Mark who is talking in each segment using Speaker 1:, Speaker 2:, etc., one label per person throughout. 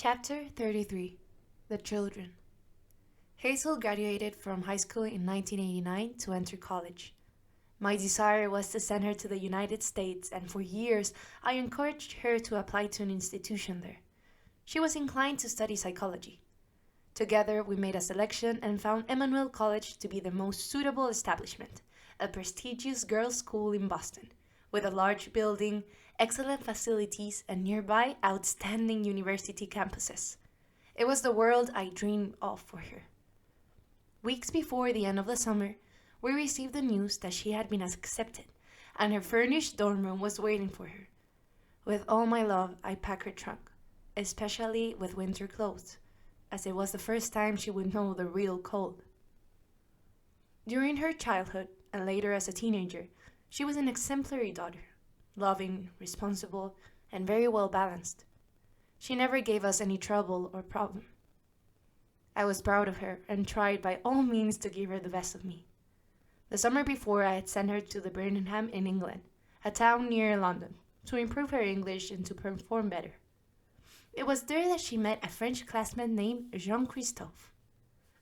Speaker 1: Chapter 33 The Children. Hazel graduated from high school in 1989 to enter college. My desire was to send her to the United States, and for years I encouraged her to apply to an institution there. She was inclined to study psychology. Together, we made a selection and found Emmanuel College to be the most suitable establishment, a prestigious girls' school in Boston, with a large building, excellent facilities, and nearby outstanding university campuses. It was the world I dreamed of for her. Weeks before the end of the summer, we received the news that she had been accepted, and her furnished dorm room was waiting for her. With all my love, I packed her trunk, especially with winter clothes, as it was the first time she would know the real cold. During her childhood, and later as a teenager, she was an exemplary daughter, loving, responsible, and very well balanced. She never gave us any trouble or problem. I was proud of her and tried by all means to give her the best of me. The summer before, I had sent her to the Birmingham in England, a town near London, to improve her English and to perform better. It was there that she met a French classmate named Jean-Christophe.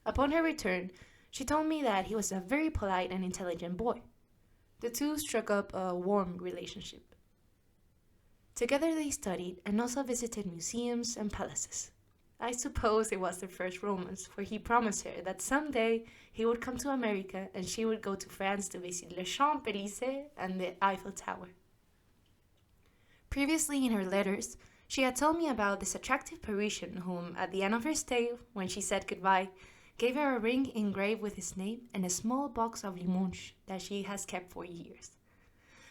Speaker 1: Upon her return, she told me that he was a very polite and intelligent boy. The two struck up a warm relationship. Together they studied and also visited museums and palaces. I suppose it was their first romance, for he promised her that someday he would come to America and she would go to France to visit Le Champs-Élysées and the Eiffel Tower. Previously in her letters, she had told me about this attractive Parisian whom, at the end of her stay, when she said goodbye, gave her a ring engraved with his name and a small box of limonche that she has kept for years.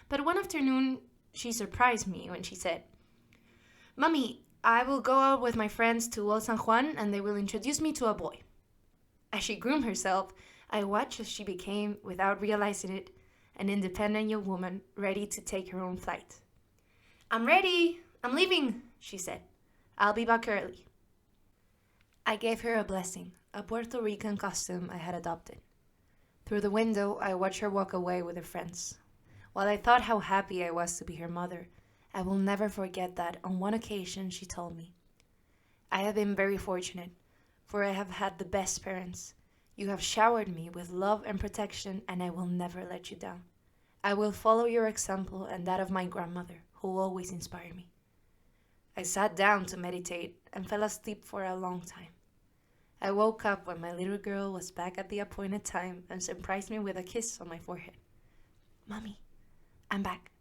Speaker 1: But one afternoon, she surprised me when she said, "Mummy, I will go out with my friends to Old San Juan and they will introduce me to a boy." As she groomed herself, I watched as she became, without realizing it, an independent young woman ready to take her own flight. "I'm ready. I'm leaving," she said. "I'll be back early." I gave her a blessing, a Puerto Rican custom I had adopted. Through the window, I watched her walk away with her friends. While I thought how happy I was to be her mother, I will never forget that on one occasion she told me, "I have been very fortunate, for I have had the best parents. You have showered me with love and protection, and I will never let you down. I will follow your example and that of my grandmother, who always inspired me." I sat down to meditate and fell asleep for a long time. I woke up when my little girl was back at the appointed time and surprised me with a kiss on my forehead. "Mommy, I'm back.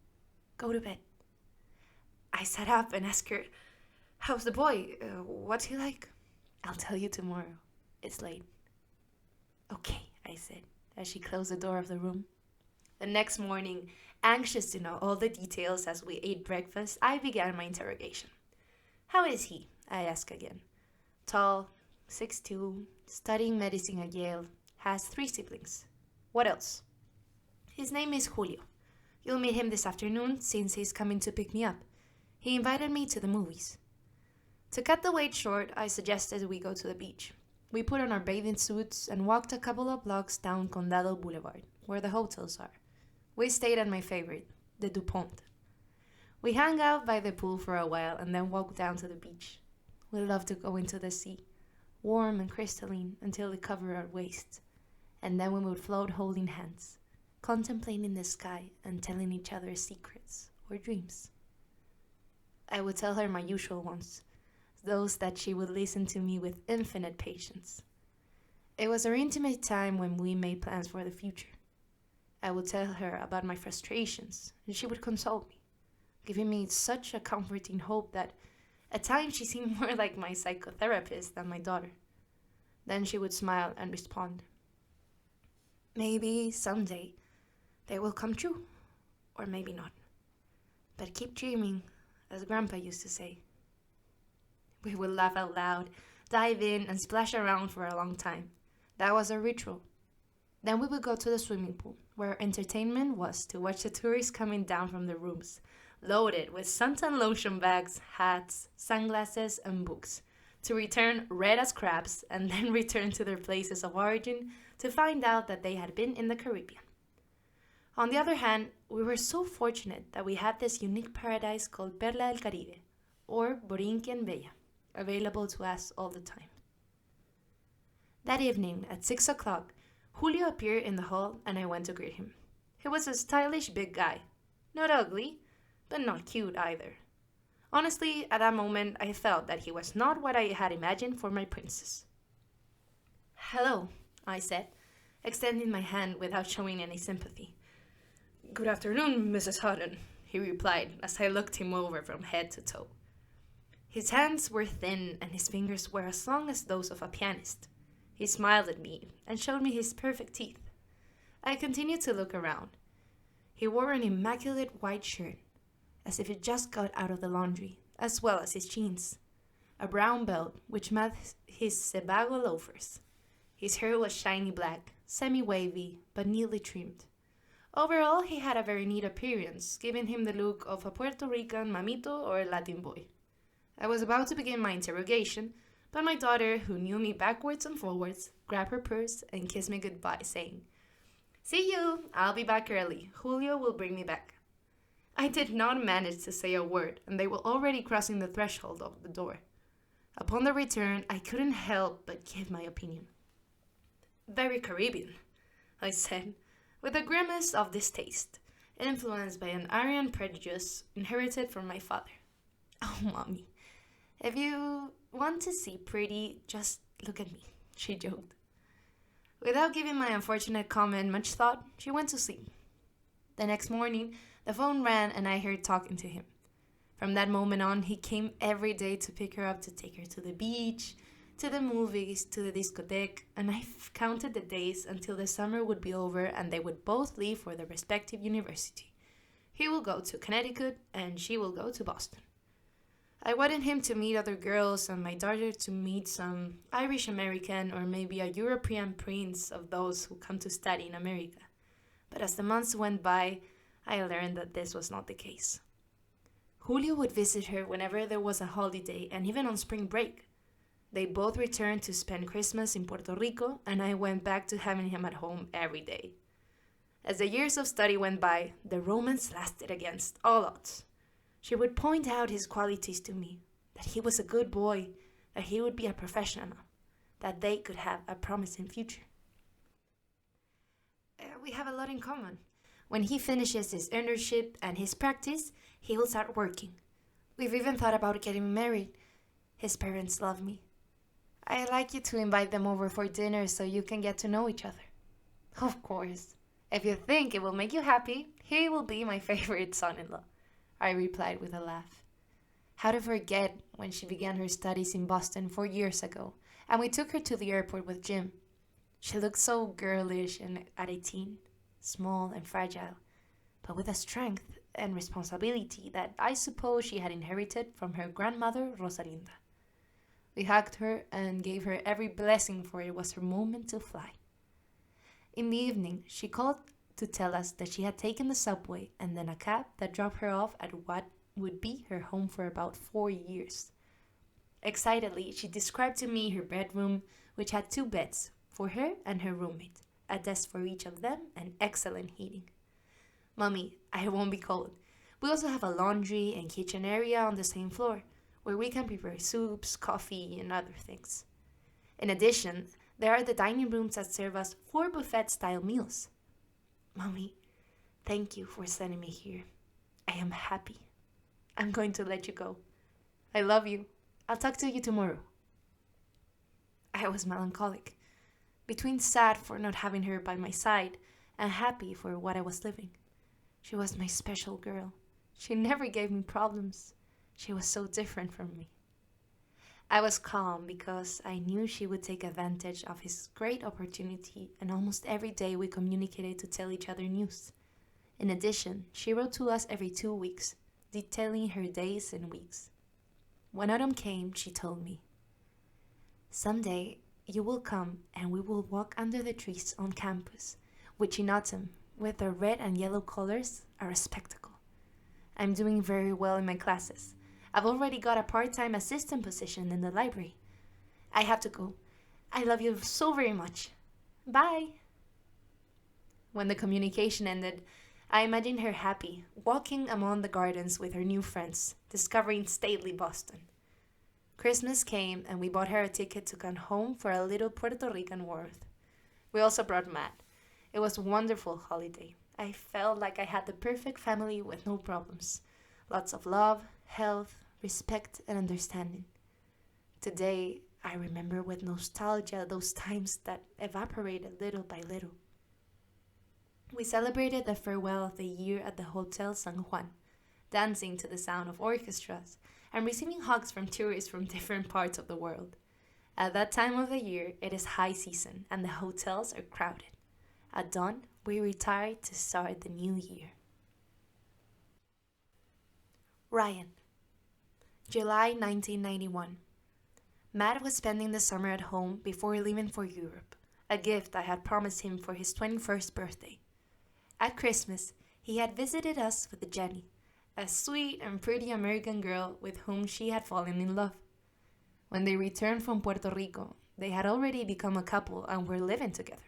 Speaker 1: Go to bed." I sat up and asked her, "How's the boy? What's he like?" "I'll tell you tomorrow. It's late." "Okay," I said, as she closed the door of the room. The next morning, anxious to know all the details as we ate breakfast, I began my interrogation. "How is he?" I asked again. "Tall, 6'2", studying medicine at Yale, has 3 siblings. What else?" "His name is Julio. You'll meet him this afternoon since he's coming to pick me up. He invited me to the movies." To cut the wait short, I suggested we go to the beach. We put on our bathing suits and walked a couple of blocks down Condado Boulevard, where the hotels are. We stayed at my favorite, the DuPont. We hung out by the pool for a while and then walked down to the beach. We loved to go into the sea, warm and crystalline until it covered our waists, and then we would float holding hands, contemplating the sky and telling each other secrets or dreams. I would tell her my usual ones, those that she would listen to me with infinite patience. It was our intimate time when we made plans for the future. I would tell her about my frustrations, and she would console me, giving me such a comforting hope that at times she seemed more like my psychotherapist than my daughter. Then she would smile and respond, "Maybe someday they will come true, or maybe not. But keep dreaming, as Grandpa used to say." We would laugh out loud, dive in, and splash around for a long time. That was our ritual. Then we would go to the swimming pool, where our entertainment was to watch the tourists coming down from the rooms, loaded with suntan lotion bags, hats, sunglasses, and books, to return red as crabs and then return to their places of origin to find out that they had been in the Caribbean. On the other hand, we were so fortunate that we had this unique paradise called Perla del Caribe, or Borinquen Bella. available to us all the time. That evening, at 6 o'clock, Julio appeared in the hall and I went to greet him. He was a stylish big guy. Not ugly, but not cute either. Honestly, at that moment, I felt that he was not what I had imagined for my princess. "Hello," I said, extending my hand without showing any sympathy. "Good afternoon, Mrs. Hutton," he replied as I looked him over from head to toe. His hands were thin and his fingers were as long as those of a pianist. He smiled at me and showed me his perfect teeth. I continued to look around. He wore an immaculate white shirt, as if it just got out of the laundry, as well as his jeans. A brown belt which matched his Sebago loafers. His hair was shiny black, semi-wavy, but neatly trimmed. Overall, he had a very neat appearance, giving him the look of a Puerto Rican mamito or Latin boy. I was about to begin my interrogation, but my daughter, who knew me backwards and forwards, grabbed her purse and kissed me goodbye, saying, "See you! I'll be back early. Julio will bring me back." I did not manage to say a word, and they were already crossing the threshold of the door. Upon their return, I couldn't help but give my opinion. "Very Caribbean," I said, with a grimace of distaste, influenced by an Aryan prejudice inherited from my father. "Oh, Mommy, if you want to see pretty, just look at me," she joked. Without giving my unfortunate comment much thought, she went to sleep. The next morning, the phone rang and I heard talking to him. From that moment on, he came every day to pick her up to take her to the beach, to the movies, to the discotheque, and I counted the days until the summer would be over and they would both leave for their respective university. He will go to Connecticut and she will go to Boston. I wanted him to meet other girls and my daughter to meet some Irish American or maybe a European prince of those who come to study in America. But as the months went by, I learned that this was not the case. Julio would visit her whenever there was a holiday and even on spring break. They both returned to spend Christmas in Puerto Rico and I went back to having him at home every day. As the years of study went by, the romance lasted against all odds. She would point out his qualities to me, that he was a good boy, that he would be a professional, that they could have a promising future. We have a lot in common. When he finishes his internship and his practice, he will start working. We've even thought about getting married. His parents love me. I'd like you to invite them over for dinner so you can get to know each other. Of course. If you think it will make you happy, he will be my favorite son-in-law, I replied with a laugh. How to forget when she began her studies in Boston 4 years ago, and we took her to the airport with Jim. She looked so girlish and at 18, small and fragile, but with a strength and responsibility that I suppose she had inherited from her grandmother, Rosalinda. We hugged her and gave her every blessing, for it was her moment to fly. In the evening, she called to tell us that she had taken the subway and then a cab that dropped her off at what would be her home for about 4 years. Excitedly, she described to me her bedroom, which had 2 beds for her and her roommate, a desk for each of them, and excellent heating. "Mommy, I won't be cold. We also have a laundry and kitchen area on the same floor, where we can prepare soups, coffee, and other things. In addition, there are the dining rooms that serve us 4 buffet-style meals. Mommy, thank you for sending me here. I am happy. I'm going to let you go. I love you. I'll talk to you tomorrow." I was melancholic, between sad for not having her by my side and happy for what I was living. She was my special girl. She never gave me problems. She was so different from me. I was calm because I knew she would take advantage of his great opportunity, and almost every day we communicated to tell each other news. In addition, she wrote to us every 2 weeks, detailing her days and weeks. When autumn came, she told me, "Someday you will come and we will walk under the trees on campus, which in autumn, with their red and yellow colors, are a spectacle. I'm doing very well in my classes. I've already got a part-time assistant position in the library. I have to go. I love you so very much. Bye." When the communication ended, I imagined her happy, walking among the gardens with her new friends, discovering stately Boston. Christmas came and we bought her a ticket to come home for a little Puerto Rican warmth. We also brought Matt. It was a wonderful holiday. I felt like I had the perfect family with no problems. Lots of love, health, respect, and understanding. Today, I remember with nostalgia those times that evaporated little by little. We celebrated the farewell of the year at the Hotel San Juan, dancing to the sound of orchestras and receiving hugs from tourists from different parts of the world. At that time of the year, it is high season and the hotels are crowded. At dawn, we retired to start the new year. Ryan. July 1991. Matt was spending the summer at home before leaving for Europe, a gift I had promised him for his 21st birthday. At Christmas, he had visited us with Jenny, a sweet and pretty American girl with whom she had fallen in love. When they returned from Puerto Rico, they had already become a couple and were living together.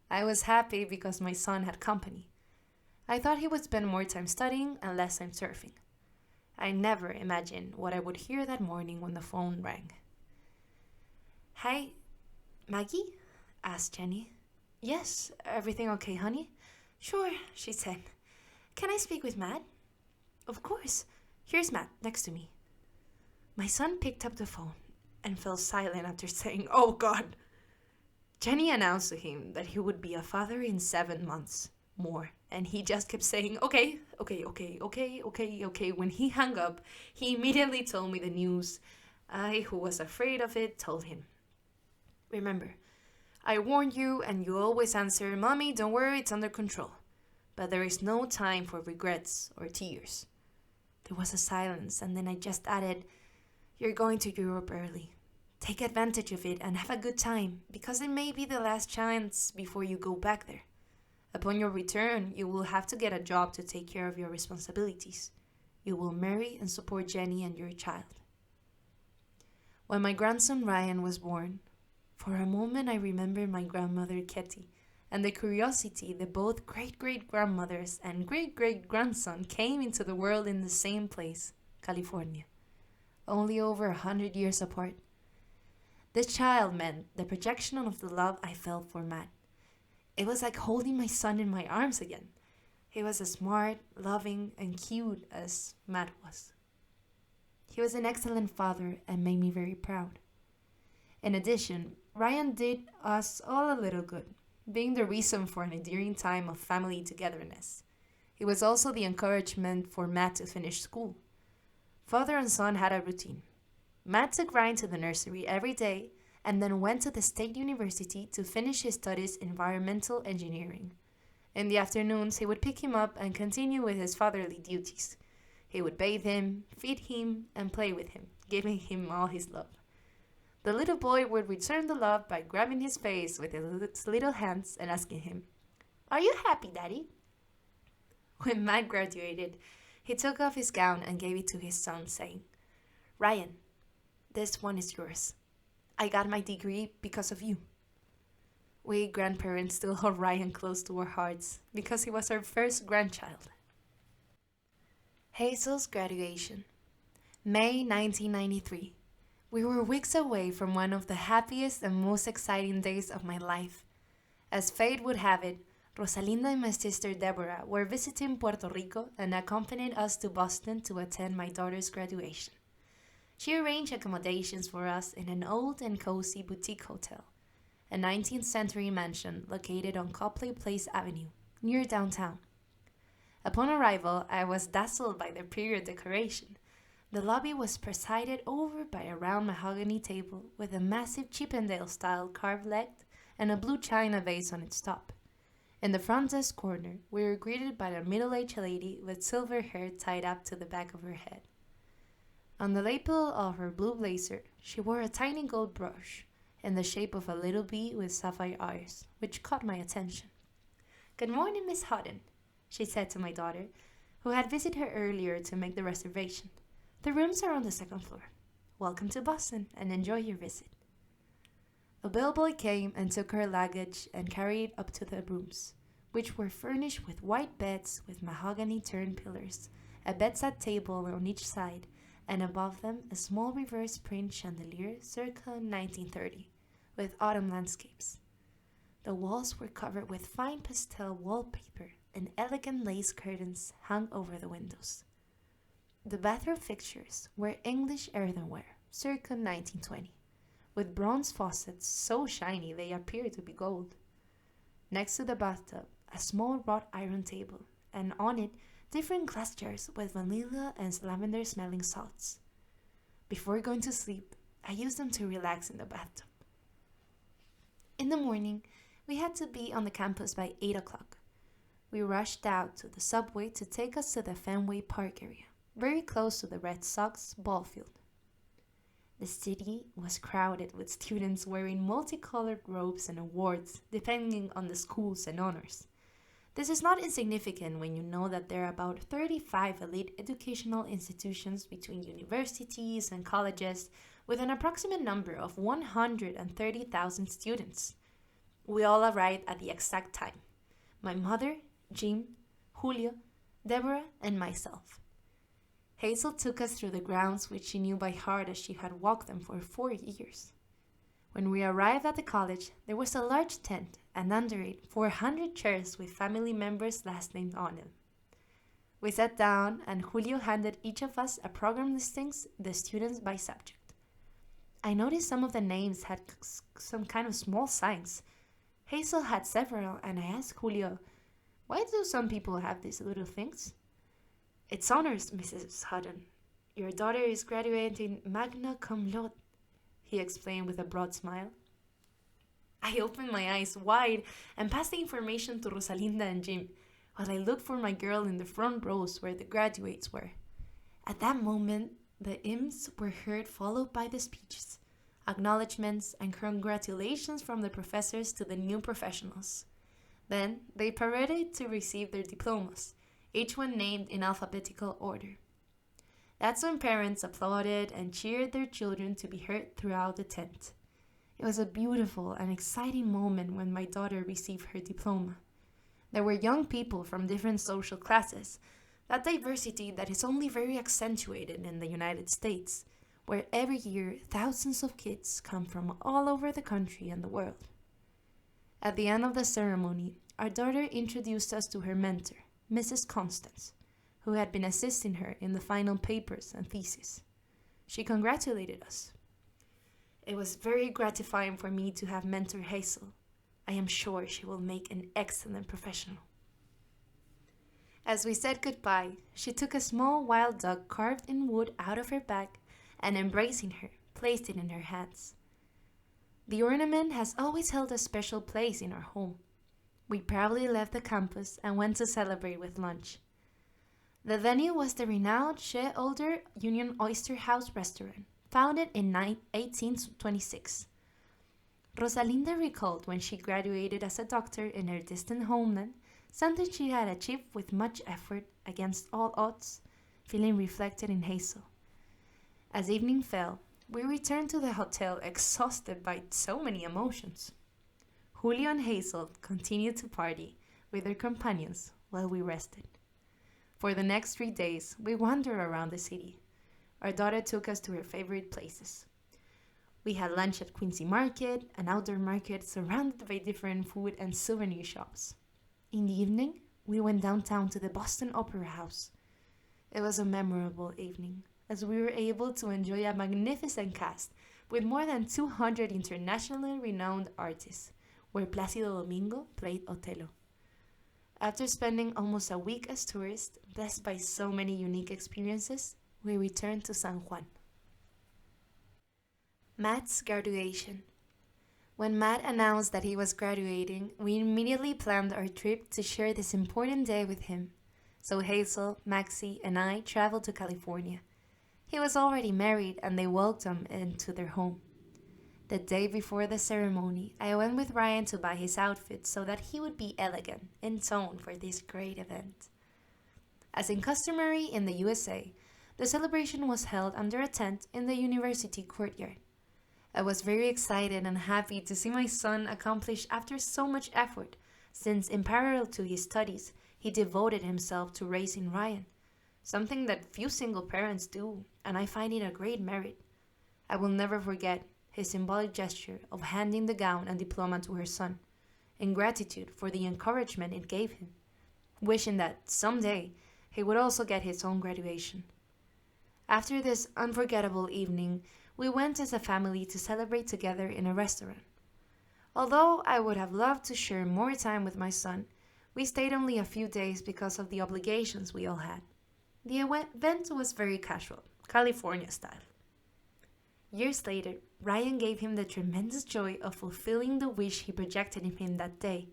Speaker 1: I was happy because my son had company. I thought he would spend more time studying and less time surfing. I never imagined what I would hear that morning when the phone rang. "Hi, Maggie?" asked Jenny. "Yes, everything okay, honey?" "Sure," she said. "Can I speak with Matt?" "Of course. Here's Matt, next to me." My son picked up the phone and fell silent after saying, "Oh, God." Jenny announced to him that he would be a father in 7 months more, and he just kept saying, okay. When he hung up, he immediately told me the news. I, who was afraid of it, told him, "Remember, I warned you and you always answer, 'Mommy, don't worry, it's under control.' But there is no time for regrets or tears." There was a silence, and then I just added, "You're going to Europe early. Take advantage of it and have a good time, because it may be the last chance before you go back there. Upon your return, you will have to get a job to take care of your responsibilities. You will marry and support Jenny and your child." When my grandson Ryan was born, for a moment I remembered my grandmother Ketty and the curiosity that both great-great-grandmothers and great-great-grandson came into the world in the same place, California, only over 100 years apart. This child meant the projection of the love I felt for Matt. It was like holding my son in my arms again. He was as smart, loving, and cute as Matt was. He was an excellent father and made me very proud. In addition, Ryan did us all a little good, being the reason for an endearing time of family togetherness. He was also the encouragement for Matt to finish school. Father and son had a routine. Matt took Ryan to the nursery every day and then went to the State University to finish his studies in environmental engineering. In the afternoons, he would pick him up and continue with his fatherly duties. He would bathe him, feed him, and play with him, giving him all his love. The little boy would return the love by grabbing his face with his little hands and asking him, "Are you happy, Daddy?" When Matt graduated, he took off his gown and gave it to his son, saying, "Ryan, this one is yours. I got my degree because of you." We grandparents still hold Ryan close to our hearts because he was our first grandchild. Hazel's graduation. May 1993. We were weeks away from one of the happiest and most exciting days of my life. As fate would have it, Rosalinda and my sister Deborah were visiting Puerto Rico and accompanied us to Boston to attend my daughter's graduation. She arranged accommodations for us in an old and cozy boutique hotel, a 19th century mansion located on Copley Place Avenue, near downtown. Upon arrival, I was dazzled by the period decoration. The lobby was presided over by a round mahogany table with a massive Chippendale-style carved leg and a blue china vase on its top. In the front desk corner, we were greeted by a middle-aged lady with silver hair tied up to the back of her head. On the lapel of her blue blazer, she wore a tiny gold brooch in the shape of a little bee with sapphire eyes, which caught my attention. "Good morning, Miss Houghton," she said to my daughter, who had visited her earlier to make the reservation. "The rooms are on the second floor. Welcome to Boston and enjoy your visit." A bellboy came and took her luggage and carried it up to the rooms, which were furnished with white beds with mahogany turned pillars, a bedside table on each side, and above them a small reverse print chandelier circa 1930, with autumn landscapes. The walls were covered with fine pastel wallpaper and elegant lace curtains hung over the windows. The bathroom fixtures were English earthenware, circa 1920, with bronze faucets so shiny they appeared to be gold. Next to the bathtub, a small wrought iron table, and on it, different glass jars with vanilla and lavender-smelling salts. Before going to sleep, I used them to relax in the bathtub. In the morning, we had to be on the campus by 8 o'clock. We rushed out to the subway to take us to the Fenway Park area, very close to the Red Sox ball field. The city was crowded with students wearing multicolored robes and awards, depending on the schools and honors. This is not insignificant when you know that there are about 35 elite educational institutions between universities and colleges, with an approximate number of 130,000 students. We all arrived at the exact time. My mother, Jim, Julio, Deborah, and myself. Hazel took us through the grounds which she knew by heart as she had walked them for 4 years. When we arrived at the college, there was a large tent, and under it 400 chairs with family members' last names on them. We sat down, and Julio handed each of us a program listings, the students by subject. I noticed some of the names had some kind of small signs. Hazel had several, and I asked Julio, "Why do some people have these little things?" "It's honors, Mrs. Hutton. Your daughter is graduating magna cum laude," he explained with a broad smile. I opened my eyes wide and passed the information to Rosalinda and Jim, while I looked for my girl in the front rows where the graduates were. At that moment, the hymns were heard, followed by the speeches, acknowledgments, and congratulations from the professors to the new professionals. Then they paraded to receive their diplomas, each one named in alphabetical order. That's when parents applauded and cheered their children to be heard throughout the tent. It was a beautiful and exciting moment when my daughter received her diploma. There were young people from different social classes, that diversity that is only very accentuated in the United States, where every year thousands of kids come from all over the country and the world. At the end of the ceremony, our daughter introduced us to her mentor, Mrs. Constance, who had been assisting her in the final papers and thesis. She congratulated us. It was very gratifying for me to have mentored Hazel. I am sure she will make an excellent professional. As we said goodbye, she took a small wild duck carved in wood out of her bag and, embracing her, placed it in her hands. The ornament has always held a special place in our home. We proudly left the campus and went to celebrate with lunch. The venue was the renowned Chez Older Union Oyster House restaurant, founded in 1826. Rosalinda recalled when she graduated as a doctor in her distant homeland, something she had achieved with much effort against all odds, feeling reflected in Hazel. As evening fell, we returned to the hotel exhausted by so many emotions. Julio and Hazel continued to party with their companions while we rested. For the next 3 days, we wandered around the city. Our daughter took us to her favorite places. We had lunch at Quincy Market, an outdoor market surrounded by different food and souvenir shops. In the evening, we went downtown to the Boston Opera House. It was a memorable evening, as we were able to enjoy a magnificent cast with more than 200 internationally renowned artists, where Plácido Domingo played Othello. After spending almost a week as tourists, blessed by so many unique experiences, we returned to San Juan. Matt's graduation. When Matt announced that he was graduating, we immediately planned our trip to share this important day with him. So Hazel, Maxie, and I traveled to California. He was already married and they welcomed him into their home. The day before the ceremony, I went with Ryan to buy his outfit so that he would be elegant in tone for this great event. As is customary in the USA, the celebration was held under a tent in the university courtyard. I was very excited and happy to see my son accomplish after so much effort, since in parallel to his studies, he devoted himself to raising Ryan, something that few single parents do, and I find it a great merit. I will never forget his symbolic gesture of handing the gown and diploma to her son, in gratitude for the encouragement it gave him, wishing that someday he would also get his own graduation. After this unforgettable evening, we went as a family to celebrate together in a restaurant. Although I would have loved to share more time with my son, we stayed only a few days because of the obligations we all had. The event was very casual, California style. Years later, Ryan gave him the tremendous joy of fulfilling the wish he projected in him that day.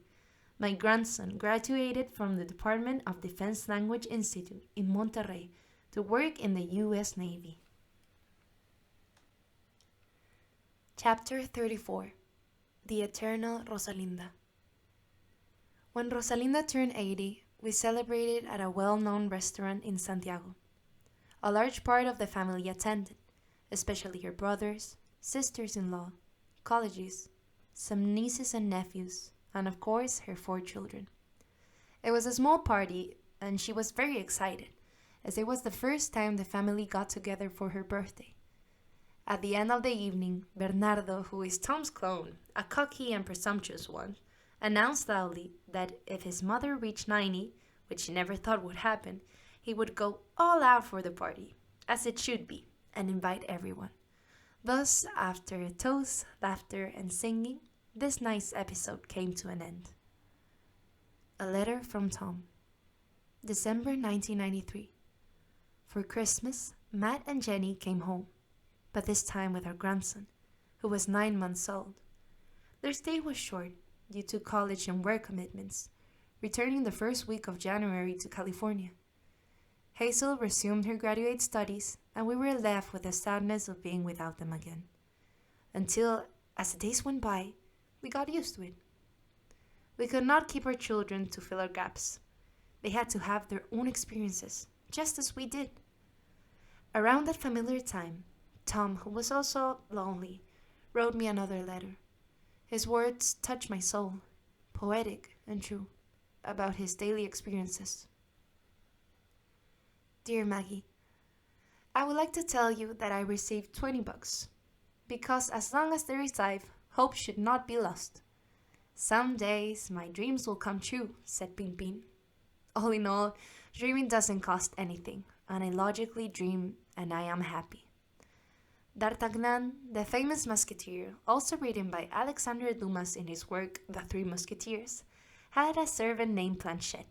Speaker 1: My grandson graduated from the Department of Defense Language Institute in Monterrey to work in the U.S. Navy. Chapter 34. The Eternal Rosalinda. When Rosalinda turned 80, we celebrated at a well-known restaurant in Santiago. A large part of the family attended, especially her brothers, sisters-in-law, colleagues, some nieces and nephews, and of course her 4 children. It was a small party, and she was very excited, as it was the first time the family got together for her birthday. At the end of the evening, Bernardo, who is Tom's clone, a cocky and presumptuous one, announced loudly that if his mother reached 90, which he never thought would happen, he would go all out for the party, as it should be, and invite everyone. Thus, after a toast, laughter, and singing, this night's episode came to an end. A letter from Tom. December 1993. For Christmas, Matt and Jenny came home, but this time with our grandson, who was 9 months old. Their stay was short due to college and work commitments, returning the first week of January to California. Hazel resumed her graduate studies, and we were left with the sadness of being without them again. Until, as the days went by, we got used to it. We could not keep our children to fill our gaps. They had to have their own experiences, just as we did. Around that familiar time, Tom, who was also lonely, wrote me another letter. His words touched my soul, poetic and true, about his daily experiences. Dear Maggie, I would like to tell you that I received $20, because as long as there is life, hope should not be lost. Some days my dreams will come true, said Pimpin. All in all, dreaming doesn't cost anything, and I logically dream and I am happy. D'Artagnan, the famous musketeer, also written by Alexandre Dumas in his work The Three Musketeers, had a servant named Planchet,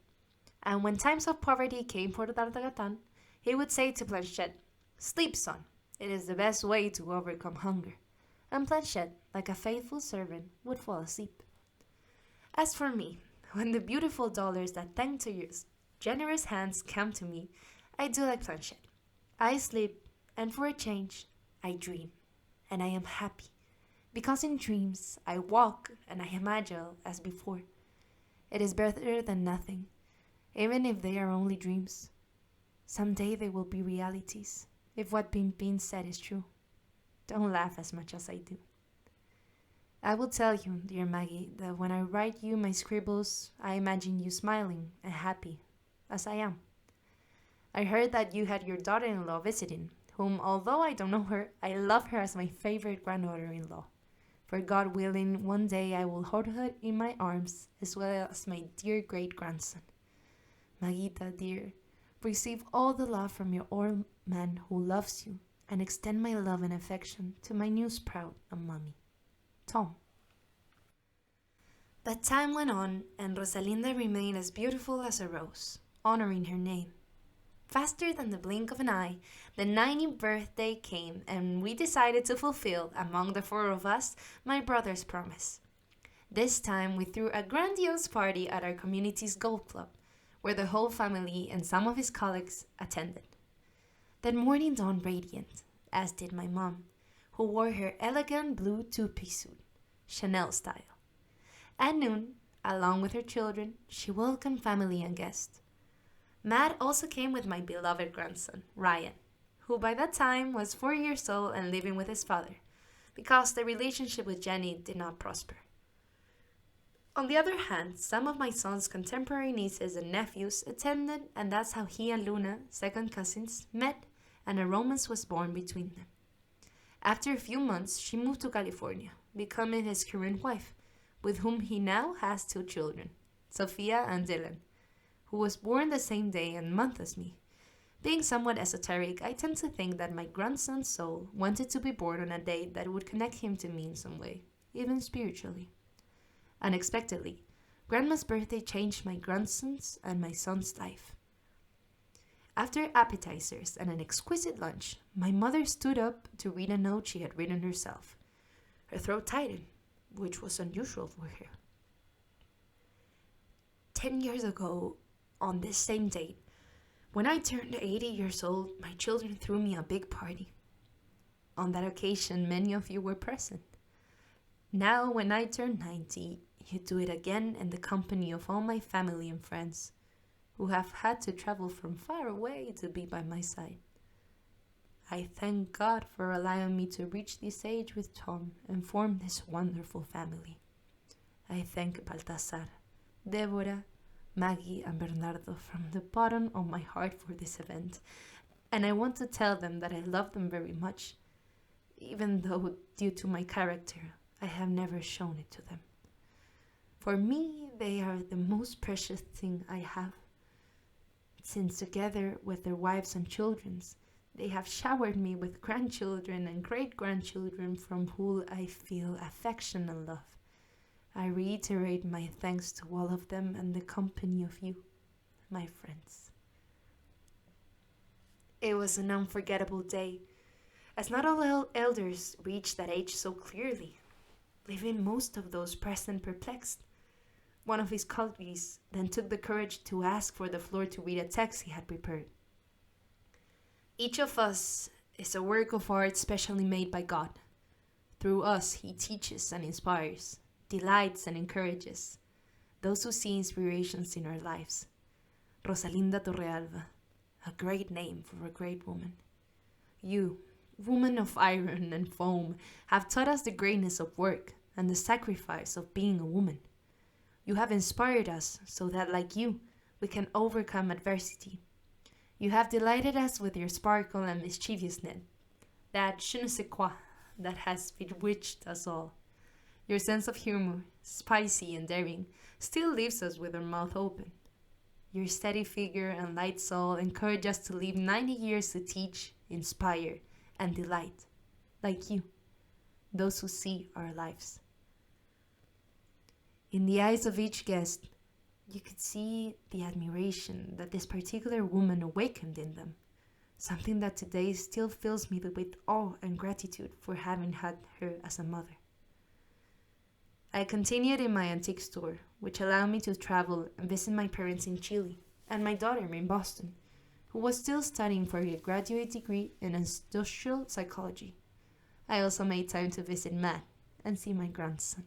Speaker 1: and when times of poverty came for D'Artagnan, he would say to Planchet, "Sleep, son, it is the best way to overcome hunger," and Planchet, like a faithful servant, would fall asleep. As for me, when the beautiful dollars that thanks to your generous hands come to me, I do like Planchet. I sleep, and for a change, I dream, and I am happy, because in dreams I walk and I am agile as before. It is better than nothing, even if they are only dreams. Someday they will be realities, if what Pimpin said is true. Don't laugh as much as I do. I will tell you, dear Maggie, that when I write you my scribbles, I imagine you smiling and happy, as I am. I heard that you had your daughter-in-law visiting, whom, although I don't know her, I love her as my favorite granddaughter-in-law. For God willing, one day I will hold her in my arms, as well as my dear great-grandson. Maguita, dear, receive all the love from your old man who loves you, and extend my love and affection to my new sprout and mommy. Tom. But time went on, and Rosalinda remained as beautiful as a rose, honoring her name. Faster than the blink of an eye, the 90th birthday came, and we decided to fulfill, among the 4 of us, my brother's promise. This time we threw a grandiose party at our community's golf club, where the whole family and some of his colleagues attended. That morning dawned radiant, as did my mom, who wore her elegant blue two-piece suit, Chanel style. At noon, along with her children, she welcomed family and guests. Matt also came with my beloved grandson, Ryan, who by that time was 4 years old and living with his father, because the relationship with Jenny did not prosper. On the other hand, some of my son's contemporary nieces and nephews attended, and that's how he and Luna, second cousins, met, and a romance was born between them. After a few months, she moved to California, becoming his current wife, with whom he now has 2 children, Sophia and Dylan, who was born the same day and month as me. Being somewhat esoteric, I tend to think that my grandson's soul wanted to be born on a date that would connect him to me in some way, even spiritually. Unexpectedly, Grandma's birthday changed my grandson's and my son's life. After appetizers and an exquisite lunch, my mother stood up to read a note she had written herself. Her throat tightened, which was unusual for her. 10 years ago, on this same date, when I turned 80 years old, my children threw me a big party. On that occasion, many of you were present. Now, when I turn 90, you do it again in the company of all my family and friends, who have had to travel from far away to be by my side. I thank God for allowing me to reach this age with Tom and form this wonderful family. I thank Baltasar, Deborah, Maggie, and Bernardo from the bottom of my heart for this event, and I want to tell them that I love them very much, even though, due to my character, I have never shown it to them. For me, they are the most precious thing I have, since together with their wives and children, they have showered me with grandchildren and great-grandchildren from whom I feel affection and love. I reiterate my thanks to all of them and the company of you, my friends. It was an unforgettable day, as not all elders reach that age so clearly, leaving most of those present perplexed. One of his colleagues then took the courage to ask for the floor to read a text he had prepared. Each of us is a work of art specially made by God. Through us, he teaches and inspires, delights and encourages those who see inspirations in our lives. Rosalinda Torrealba, a great name for a great woman. You, woman of iron and foam, have taught us the greatness of work and the sacrifice of being a woman. You have inspired us so that, like you, we can overcome adversity. You have delighted us with your sparkle and mischievousness, that je ne sais quoi that has bewitched us all. Your sense of humor, spicy and daring, still leaves us with our mouth open. Your steady figure and light soul encourage us to live 90 years to teach, inspire, and delight, like you, those who see our lives. In the eyes of each guest, you could see the admiration that this particular woman awakened in them, something that today still fills me with awe and gratitude for having had her as a mother. I continued in my antique store, which allowed me to travel and visit my parents in Chile and my daughter in Boston, who was still studying for her graduate degree in industrial psychology. I also made time to visit Matt and see my grandson.